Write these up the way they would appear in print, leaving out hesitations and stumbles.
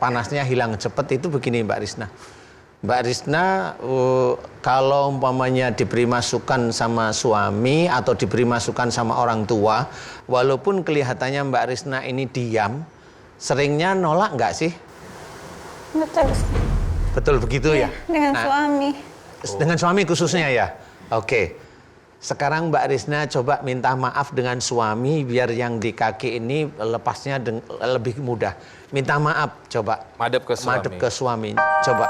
panasnya hilang cepat itu begini Mbak Risna. Mbak Risna kalau umpamanya diberi masukan sama suami atau diberi masukan sama orang tua, walaupun kelihatannya Mbak Risna ini diam, seringnya nolak nggak sih? Betul. Betul begitu ya? Dengan suami. Dengan suami khususnya ya? Oke. Sekarang Mbak Risna coba minta maaf dengan suami biar yang di kaki ini lepasnya lebih mudah. Minta maaf coba. Madep ke suami. Madep ke suami. Coba.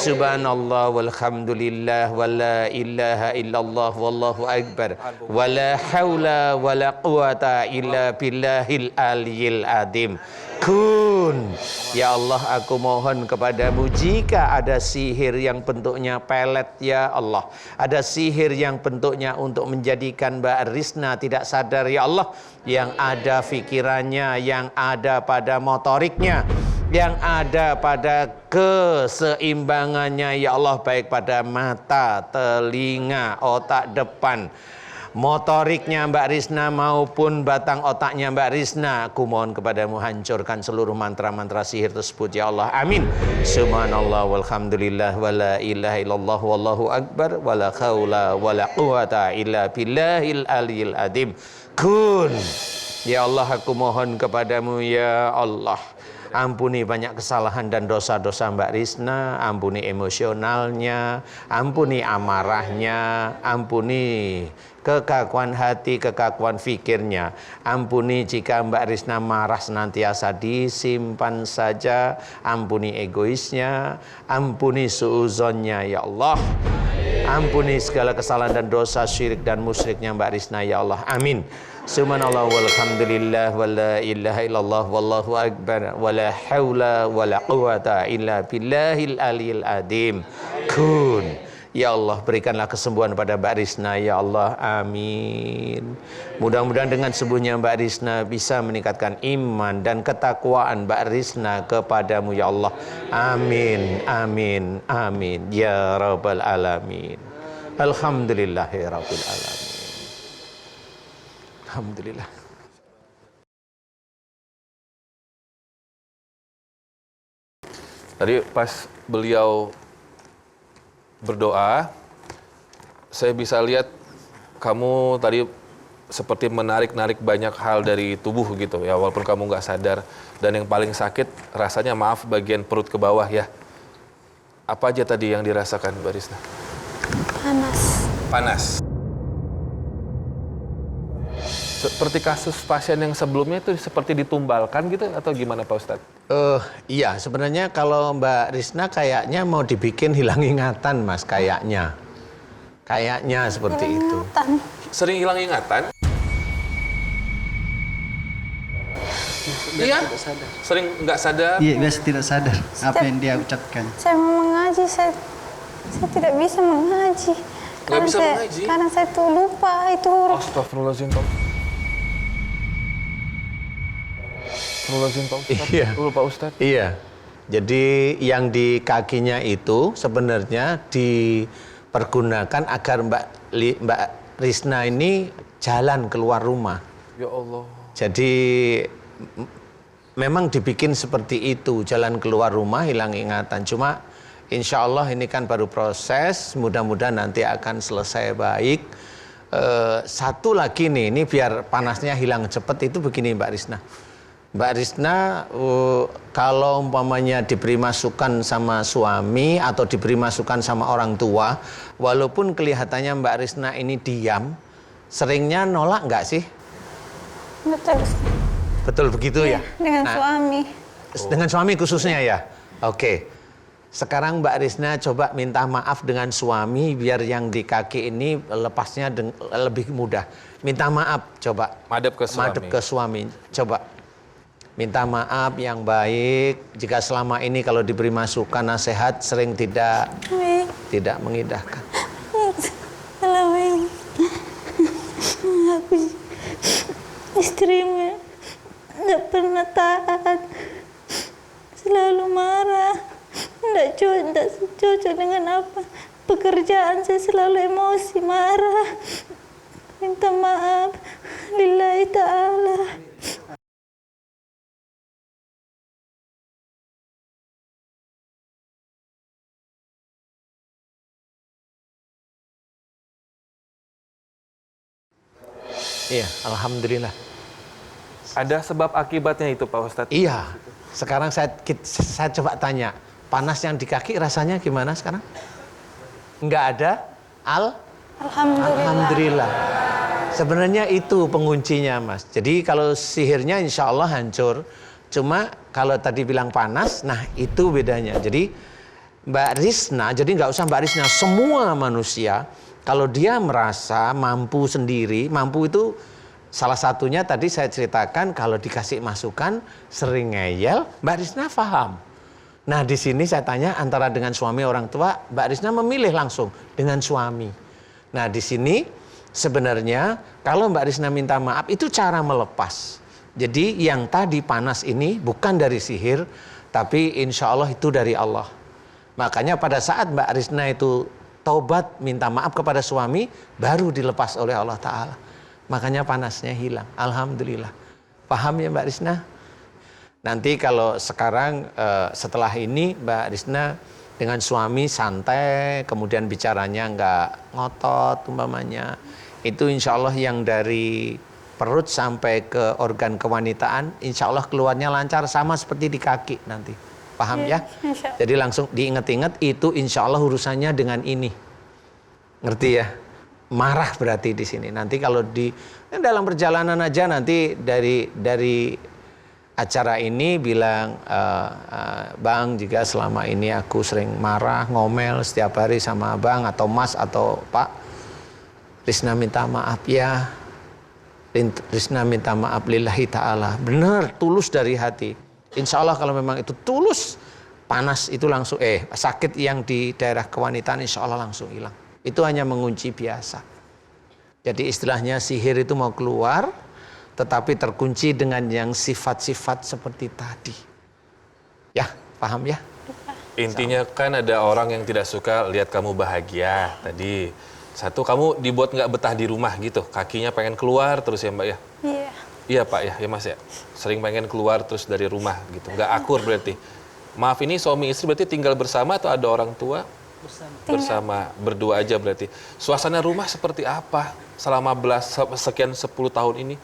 Subhanallah walhamdulillah wala ilaha illallah wallahu akbar wala haula wala quwata illa billahil aliyil adim. Kun, ya Allah aku mohon kepadamu jika ada sihir yang bentuknya pelet ya Allah, ada sihir yang bentuknya untuk menjadikan Mbak Risna tidak sadar ya Allah, yang ada pikirannya, yang ada pada motoriknya, yang ada pada keseimbangannya ya Allah, baik pada mata, telinga, otak depan, motoriknya Mbak Risna maupun batang otaknya Mbak Risna, aku mohon kepadamu hancurkan seluruh mantra-mantra sihir tersebut ya Allah, amin. Subhanallah walhamdulillah wala ilaha illallah wallahu akbar wala haula wala quwata illa billahil aliyil adim. Kun, ya Allah aku mohon kepadamu ya Allah, ampuni banyak kesalahan dan dosa-dosa Mbak Risna, ampuni emosionalnya, ampuni amarahnya, ampuni kekakuan hati, kekakuan fikirnya. Ampuni jika Mbak Risna marah senantiasa disimpan saja. Ampuni egoisnya, ampuni suuzonnya ya Allah. Ampuni segala kesalahan dan dosa syirik dan musyriknya Mbak Risna ya Allah, amin. Subhanallah walhamdulillah wala ilaha illallah wallahu akbar wala haula wala quwata illa billahil aliyil adim. Kun, ya Allah berikanlah kesembuhan pada Mbak Risna ya Allah, amin. Mudah-mudahan dengan sembuhnya Mbak Risna bisa meningkatkan iman dan ketakwaan Mbak Risna kepadamu ya Allah, amin, amin, amin ya rabbal alamin. Alhamdulillahirabbil alamin. Alhamdulillah. Tadi pas beliau berdoa, saya bisa lihat kamu tadi seperti menarik-narik banyak hal dari tubuh gitu ya, walaupun kamu nggak sadar. Dan yang paling sakit rasanya, maaf, bagian perut ke bawah ya. Apa aja tadi yang dirasakan Mbak Risna? Panas. Panas. Seperti kasus pasien yang sebelumnya itu seperti ditumbalkan gitu atau gimana Pak Ustadz? Iya, sebenarnya kalau Mbak Risna kayaknya mau dibikin hilang ingatan Mas, kayaknya. Kayaknya seperti itu. Sering hilang ingatan? Iya, sering nggak sadar. Iya, biasa tidak sadar apa yang dia ucapkan. Saya mau mengaji, saya tidak bisa mengaji. Nggak bisa mengaji? Karena saya tuh lupa itu huruf. Astagfirullahaladzim, Pak. Astagfirullahaladzim, Pak Ustadz. Iya. Pak Ustadz. Iya. Jadi yang di kakinya itu sebenarnya dipergunakan agar Mbak Risna ini jalan keluar rumah. Ya Allah. Jadi memang dibikin seperti itu, jalan keluar rumah hilang ingatan. Cuma insya Allah ini kan baru proses, mudah-mudahan nanti akan selesai baik. Satu lagi nih, ini biar panasnya hilang cepat itu begini Mbak Risna. Mbak Risna kalau umpamanya diberi masukan sama suami atau diberi masukan sama orang tua, walaupun kelihatannya Mbak Risna ini diam, seringnya nolak nggak sih? Betul. Betul begitu ya? Dengan suami. Dengan suami khususnya ya? Oke. Sekarang Mbak Risna coba minta maaf dengan suami biar yang di kaki ini lepasnya lebih mudah. Minta maaf coba. Madep ke suami. Madep ke suami. Coba. Minta maaf yang baik jika selama ini kalau diberi masukan nasihat sering tidak mengindahkan. Selama ini aku istrinya nggak pernah taat, selalu marah, nggak cocok dengan apa pekerjaan, saya selalu emosi, marah, minta maaf lillahi ta'ala. Iya, alhamdulillah. Ada sebab akibatnya itu Pak Ustadz? Iya. Sekarang saya coba tanya, panas yang di kaki rasanya gimana sekarang? Enggak ada? Alhamdulillah. Alhamdulillah. Sebenarnya itu penguncinya, Mas. Jadi kalau sihirnya insya Allah hancur. Cuma kalau tadi bilang panas, nah itu bedanya. Jadi Mbak Risna, jadi nggak usah Mbak Risna, semua manusia kalau dia merasa mampu sendiri, mampu itu salah satunya tadi saya ceritakan kalau dikasih masukan sering ngeyel, Mbak Risna paham. Nah di sini saya tanya antara dengan suami orang tua, Mbak Risna memilih langsung dengan suami. Nah di sini sebenarnya kalau Mbak Risna minta maaf itu cara melepas. Jadi yang tadi panas ini bukan dari sihir, tapi insya Allah itu dari Allah. Makanya pada saat Mbak Risna itu taubat minta maaf kepada suami, baru dilepas oleh Allah Ta'ala. Makanya panasnya hilang. Alhamdulillah. Paham ya Mbak Risna? Nanti kalau sekarang setelah ini Mbak Risna dengan suami santai, kemudian bicaranya nggak ngotot umpamanya. Itu insya Allah yang dari perut sampai ke organ kewanitaan, insya Allah keluarnya lancar sama seperti di kaki nanti. Paham ya? Jadi langsung diingat-ingat itu insya Allah urusannya dengan ini. Ngerti ya? Marah berarti di sini. Nanti kalau dalam perjalanan aja nanti dari acara ini bilang, Bang juga selama ini aku sering marah, ngomel setiap hari sama Bang atau Mas atau Pak. Risna minta maaf ya. Risna minta maaf lillahi ta'ala. Benar, tulus dari hati. Insya Allah kalau memang itu tulus, panas itu langsung, sakit yang di daerah kewanitaan insya Allah langsung hilang. Itu hanya mengunci biasa. Jadi istilahnya sihir itu mau keluar, tetapi terkunci dengan yang sifat-sifat seperti tadi. Ya, paham ya? Intinya kan ada orang yang tidak suka lihat kamu bahagia tadi. Satu, kamu dibuat nggak betah di rumah gitu, kakinya pengen keluar terus ya Mbak ya? Iya. Iya Pak ya Mas ya? Sering pengen keluar terus dari rumah gitu, nggak akur berarti. Maaf, ini suami istri berarti tinggal bersama atau ada orang tua? Bersama, berdua aja berarti. Suasana rumah seperti apa selama sekian 10 tahun ini?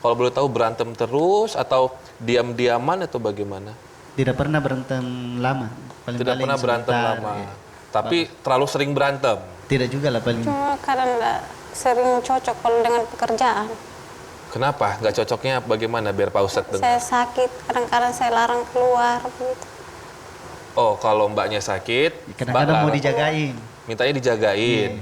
Kalau boleh tahu berantem terus atau diam-diaman atau bagaimana? Tidak pernah berantem lama. Tidak pernah berantem sebentar, lama. ya. Tapi terlalu sering berantem. Tidak juga lah paling. Cuma karena sering cocok kalau dengan pekerjaan. Kenapa? Nggak cocoknya bagaimana biar Pak Ustadz dengar? Saya sakit, kadang-kadang saya larang keluar gitu. Oh, kalau mbaknya sakit, Kadang-kadang mau larang. dijagain. Mintanya dijagain.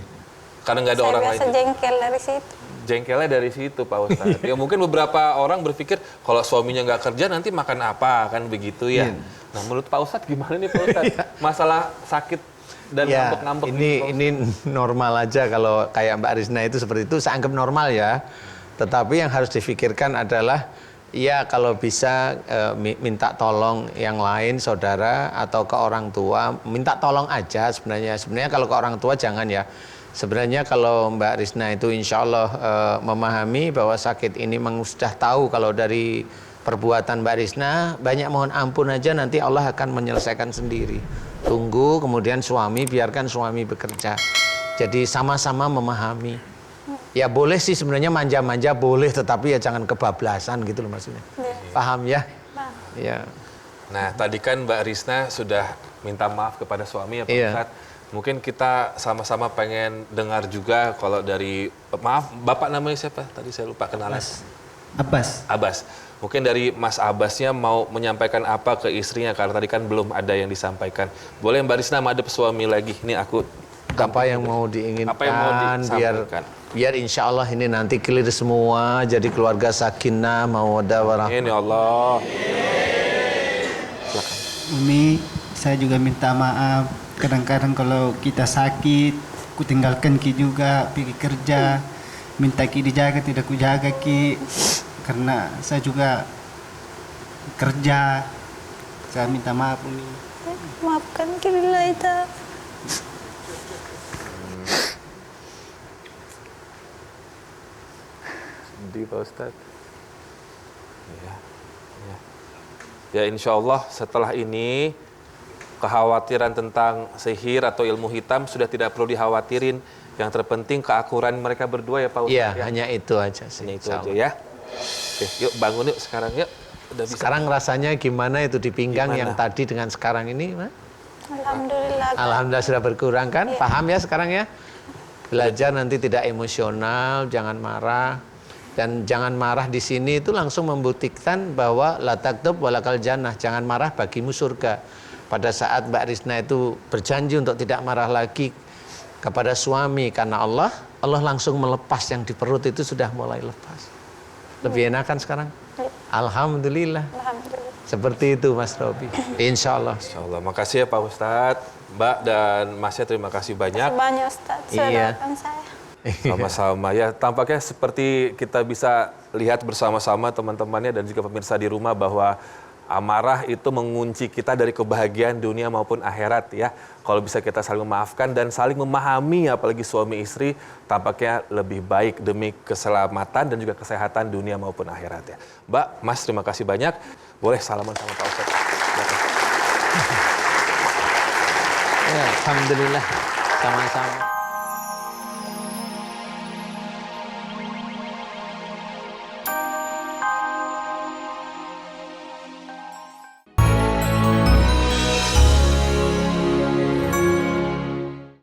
Karena nggak ada orang Saya lain. biasa jengkel dari situ. Jengkelnya dari situ Pak Ustadz. Ya mungkin beberapa orang berpikir kalau suaminya nggak kerja nanti makan apa, kan begitu ya. Nah menurut Pak Ustadz gimana nih Pak Ustadz? Masalah sakit dan Ya, ngambek-ngambek ini normal aja kalau kayak Mbak Risna itu seperti itu, saya anggap normal ya. Tetapi yang harus difikirkan adalah, ya kalau bisa minta tolong yang lain, saudara atau ke orang tua, minta tolong aja sebenarnya. Sebenarnya kalau ke orang tua jangan ya. Sebenarnya kalau Mbak Risna itu insya Allah memahami bahwa sakit ini memang sudah tahu kalau dari perbuatan Mbak Risna, banyak mohon ampun aja nanti Allah akan menyelesaikan sendiri. Tunggu kemudian suami, biarkan suami bekerja. Jadi sama-sama memahami. Ya boleh sih sebenarnya manja-manja boleh, tetapi ya jangan kebablasan gitu loh maksudnya. Paham ya? Paham. Ya. Nah tadi kan Mbak Risna sudah minta maaf kepada suami ya Pak Iya. Ustadz. Mungkin kita sama-sama pengen dengar juga kalau dari, maaf Bapak namanya siapa? Tadi saya lupa kenalan. Abbas. Abbas. Mungkin dari Mas Abbasnya mau menyampaikan apa ke istrinya karena tadi kan belum ada yang disampaikan. Boleh Mbak Risna madep suami lagi. Ini aku Apa yang mau diinginkan, Apa yang mau disampaikan? biar insya Allah ini nanti clear semua, jadi keluarga sakinah, mawaddah warahmah. ini Allah. Umi, saya juga minta maaf. Kadang-kadang kalau kita sakit, ku tinggalkan Ki juga pergi kerja. Minta Ki dijaga, tidak ku jaga Ki. Karena saya juga kerja. Saya minta maaf Umi. Maafkan lillahi ta'ala. Di Pak Ustadz. Ya, ya. Ya insya Allah setelah ini kekhawatiran tentang sihir atau ilmu hitam sudah tidak perlu dikhawatirin. Yang terpenting keakuran mereka berdua ya Pak Ustadz. Iya, Ya? hanya itu aja sih. Hanya itu insya aja Allah. ya. Oke, yuk bangun yuk sekarang yuk. Udah bisa. Sekarang rasanya gimana itu di pinggang Gimana? yang tadi dengan sekarang ini, Ma? Alhamdulillah. Alhamdulillah sudah berkurang kan? Iya. Paham ya sekarang ya? Belajar nanti tidak emosional, jangan marah. Dan jangan marah di sini itu langsung membuktikan bahwa la taktub walakal jannah, jangan marah bagimu surga. Pada saat Mbak Risna itu berjanji untuk tidak marah lagi kepada suami karena Allah langsung melepas yang di perut itu sudah mulai lepas. Lebih enakan sekarang? Iya. Alhamdulillah. Alhamdulillah. Seperti itu Mas Robi. Insya Allah. Insya Allah. Makasih ya Pak Ustadz, Mbak dan Masnya terima kasih banyak. Banyak Ustaz sudah Iya. doakan saya. Sama-sama ya, tampaknya seperti kita bisa lihat bersama-sama teman-temannya dan juga pemirsa di rumah bahwa amarah itu mengunci kita dari kebahagiaan dunia maupun akhirat ya. Kalau bisa kita saling memaafkan dan saling memahami apalagi suami istri tampaknya lebih baik demi keselamatan dan juga kesehatan dunia maupun akhirat ya. Mbak, Mas terima kasih banyak. Boleh salaman sama Pak Ustadz. Ya, Alhamdulillah. Sama-sama.